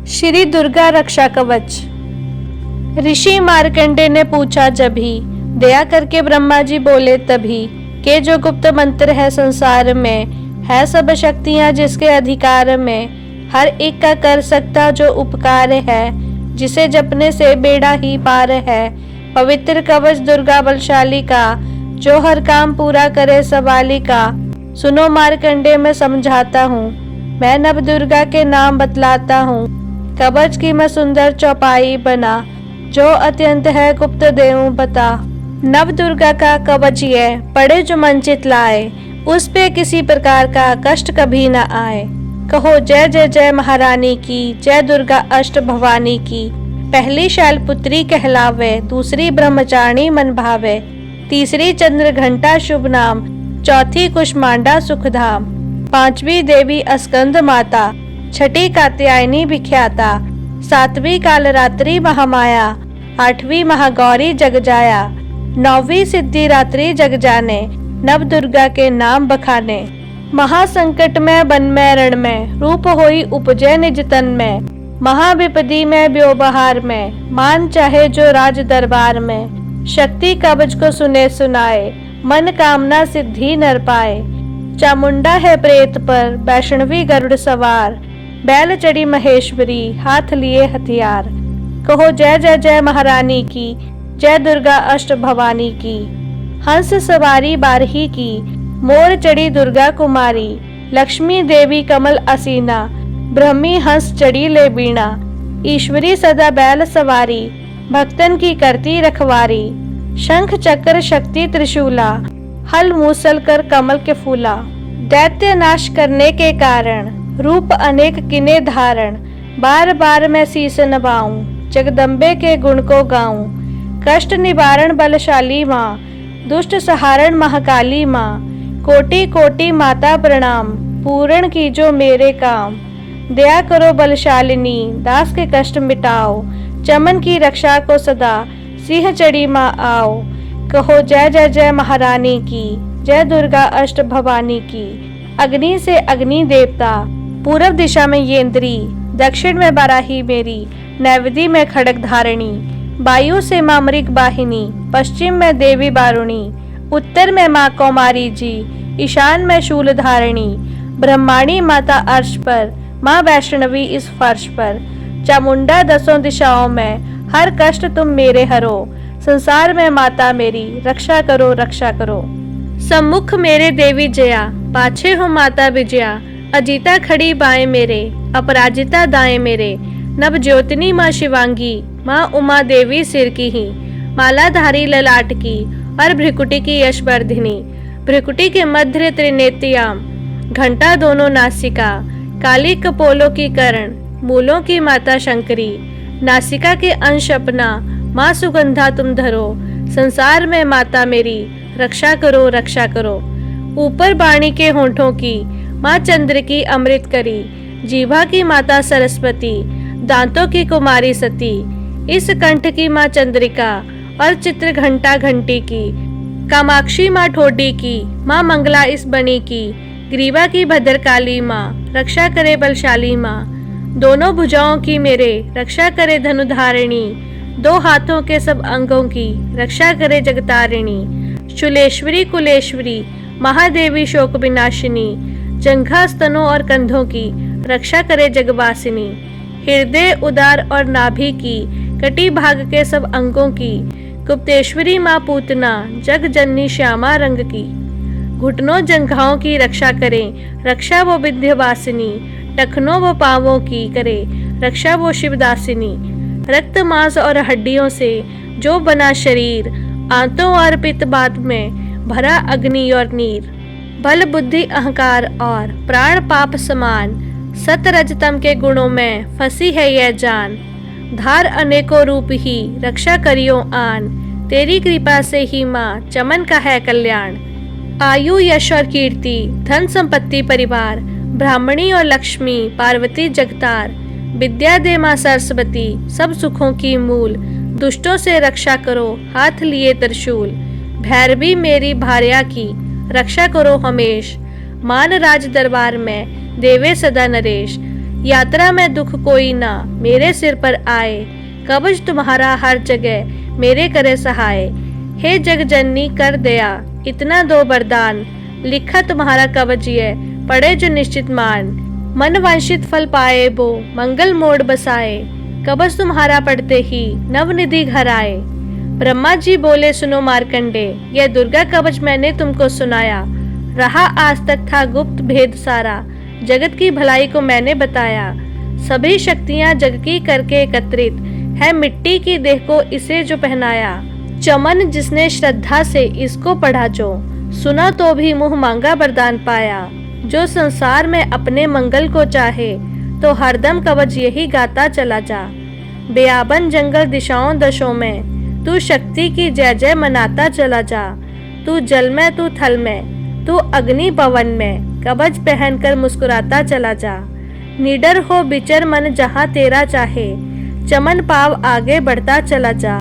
श्री दुर्गा रक्षा कवच। ऋषि मार्कंडेय ने पूछा जभी, दया करके ब्रह्मा जी बोले तभी, के जो गुप्त मंत्र है संसार में, है सब शक्तियां जिसके अधिकार में, हर एक का कर सकता जो उपकार है, जिसे जपने से बेड़ा ही पार है। पवित्र कवच दुर्गा बलशाली का, जो हर काम पूरा करे सवाली का। सुनो मार्कंडेय मैं समझाता हूँ, मैं नव दुर्गा के नाम बतलाता हूँ। कवच की मैं सुंदर चौपाई बना, जो अत्यंत है गुप्त देऊं बता। नव दुर्गा का कवच ये, पड़े जो मन चितलाए, उस पे किसी प्रकार का कष्ट कभी न आए। कहो जय जय जय महारानी की, जय दुर्गा अष्ट भवानी की। पहली शैलपुत्री कहलावे, दूसरी ब्रह्मचारिणी मन भावे, तीसरी चंद्र घंटा शुभ नाम, चौथी कुष्मांडा सुखधाम, पांचवी देवी अस्कंद माता, छठी कात्यायनी विख्याता, सातवीं कालरात्रि महामाया, आठवीं महागौरी जगजाया, नौवीं सिद्धिरात्रि जग जाने, नव दुर्गा के नाम बखाने। महासंकट में वन में रण में, रूप होई उपजे निज तन में, महाविपदी में व्योबहार में, मान चाहे जो राज दरबार में। शक्ति कवच को सुने सुनाए, मन कामना सिद्धि नर पाए। चामुंडा है प्रेत पर, वैष्णवी गरुड़ सवार, बैल चढ़ी महेश्वरी, हाथ लिए हथियार। कहो जय जय जय महारानी की, जय दुर्गा अष्ट भवानी की। हंस सवारी बारही की, मोर चढ़ी दुर्गा कुमारी, लक्ष्मी देवी कमल असीना, ब्रह्मी हंस चढ़ी ले बीणा। ईश्वरी सदा बैल सवारी, भक्तन की करती रखवारी। शंख चक्र शक्ति त्रिशूला, हल मूसल कर कमल के फूला। दैत्य नाश करने के कारण, रूप अनेक किने धारण। बार बार मैं शीस नवाऊं, जगदम्बे के गुण को गाऊं। कष्ट निवारण बलशाली माँ, दुष्ट सहारण महाकाली माँ। कोटि कोटि माता प्रणाम, पूर्ण कीजो मेरे काम। दया करो बलशालिनी, दास के कष्ट मिटाओ। चमन की रक्षा को सदा, सिंह चढ़ी माँ आओ। कहो जय जय जय महारानी की, जय दुर्गा अष्ट भवानी की। अग्नि से अग्नि देवता, पूर्व दिशा में येंद्री, दक्षिण में बाराही मेरी, नैवेदी में खड़ग धारिणी। वायु से माँ मृग वाहिनी, पश्चिम में देवी बारुणी, उत्तर में माँ कौमारी जी, ईशान में शूल धारिणी। ब्रह्माणी माता अर्श पर, माँ वैष्णवी इस फर्श पर। चामुंडा दसों दिशाओं में, हर कष्ट तुम मेरे हरो। संसार में माता मेरी, रक्षा करो रक्षा करो। सम्मुख मेरे देवी जया, पाछे हो माता विजया। अजीता खड़ी बाएं मेरे, अपराजिता दाएं मेरे। नव ज्योतिनी माँ शिवांगी, माँ उमा देवी सिर की ही। मालाधारी ललाट की, और भ्रिकुटी की यशवर्धिनी। भ्रिकुटी के मध्य त्रिनेत्याम, घंटा दोनों नासिका। काली कपोलों की करण, मूलों की माता शंकरी। नासिका के अंश अपना, माँ सुगंधा तुम धरो। संसार में माता मेरी, रक्षा करो रक्षा करो। ऊपर वाणी के होठों की, माँ चंद्र की अमृत करी। जीभा की माता सरस्वती, दांतों की कुमारी सती। इस कंठ की माँ चंद्रिका, और चित्र घंटा घंटी की। कामाक्षी माँ ठोडी की, माँ मंगला इस बनी की। ग्रीवा की भद्रकाली माँ, रक्षा करे बलशाली माँ। दोनों भुजाओं की मेरे, रक्षा करे धनुधारिणी। दो हाथों के सब अंगों की, रक्षा करे जगतारिणी। शूलेश्वरी कुलेश्वरी, महादेवी शोक विनाशिनी। जंघा स्तनों और कंधों की, रक्षा करे जगवासिनी। हृदय उदार और नाभि की, कटी भाग के सब अंगों की। गुप्तेश्वरी माँ पूतना, जग जननी श्यामा रंग की। घुटनों जंघाओं की रक्षा करें, रक्षा वो विंध्यवासिनी। टखनों व पांवों की करे, रक्षा वो शिवदासिनी। रक्त मांस और हड्डियों से जो बना शरीर, आंतों और पित्त बात में भरा अग्नि और नीर। बल बुद्धि अहंकार और प्राण पाप समान, सत रजतम के गुणों में फंसी है यह जान। धार अनेकों रूप ही, रक्षा करियो आन। तेरी कृपा से ही माँ, चमन का है कल्याण। आयु यश और कीर्ति, धन संपत्ति परिवार। ब्राह्मणी और लक्ष्मी, पार्वती जगतार। विद्या दे माँ सरस्वती, सब सुखों की मूल। दुष्टों से रक्षा करो, हाथ लिए त्रिशूल। भैरवी मेरी भार्या की, रक्षा करो हमेश। मान राज दरबार में, देवे सदा नरेश। यात्रा में दुख कोई ना मेरे सिर पर आए, कवच तुम्हारा हर जगह मेरे करे सहाय। हे जग जननी कर दया इतना दो वरदान, लिखा तुम्हारा कवच ये पड़े जो निश्चित मान। मन वांछित फल पाए वो मंगल मोड़ बसाए, कवच तुम्हारा पढ़ते ही नवनिधि घर आए। ब्रह्मा जी बोले सुनो मार्कंडे, यह दुर्गा कवच मैंने तुमको सुनाया। रहा आज तक था गुप्त भेद सारा, जगत की भलाई को मैंने बताया। सभी शक्तियां जग की करके एकत्रित है, मिट्टी की देह को इसे जो पहनाया। चमन जिसने श्रद्धा से इसको पढ़ा जो, सुना तो भी मुंह मांगा वरदान पाया। जो संसार में अपने मंगल को चाहे, तो हरदम कवच यही गाता चला जा। बेयाबन जंगल दिशाओं दशों में, तू शक्ति की जय जय मनाता चला जा। तू जल में तू थल में तू अग्नि पवन में, कवच पहनकर मुस्कुराता चला जा। निडर हो बिचर मन जहाँ तेरा चाहे, चमन पाव आगे बढ़ता चला जा।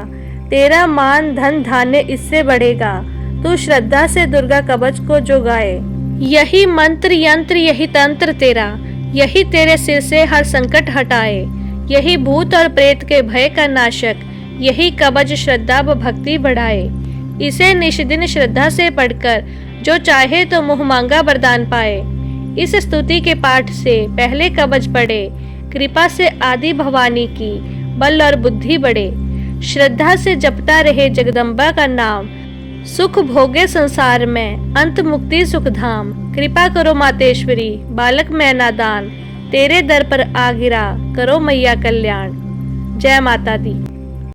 तेरा मान धन धान्य इससे बढ़ेगा, तू श्रद्धा से दुर्गा कवच को जो गाए। यही मंत्र यंत्र यही तंत्र तेरा, यही तेरे सिर से हर संकट हटाए। यही भूत और प्रेत के भय का नाशक, यही कवच श्रद्धा व भक्ति बढ़ाए। इसे निष्दिन श्रद्धा से पढ़कर जो चाहे तो मुँह मांगा वरदान पाए। इस स्तुति के पाठ से पहले कवच पढ़े, कृपा से आदि भवानी की बल और बुद्धि बढ़े। श्रद्धा से जपता रहे जगदम्बा का नाम, सुख भोगे संसार में अंत मुक्ति सुख धाम। कृपा करो मातेश्वरी बालक मैं नादान, तेरे दर पर आ गिरा करो मैया कल्याण। जय माता दी।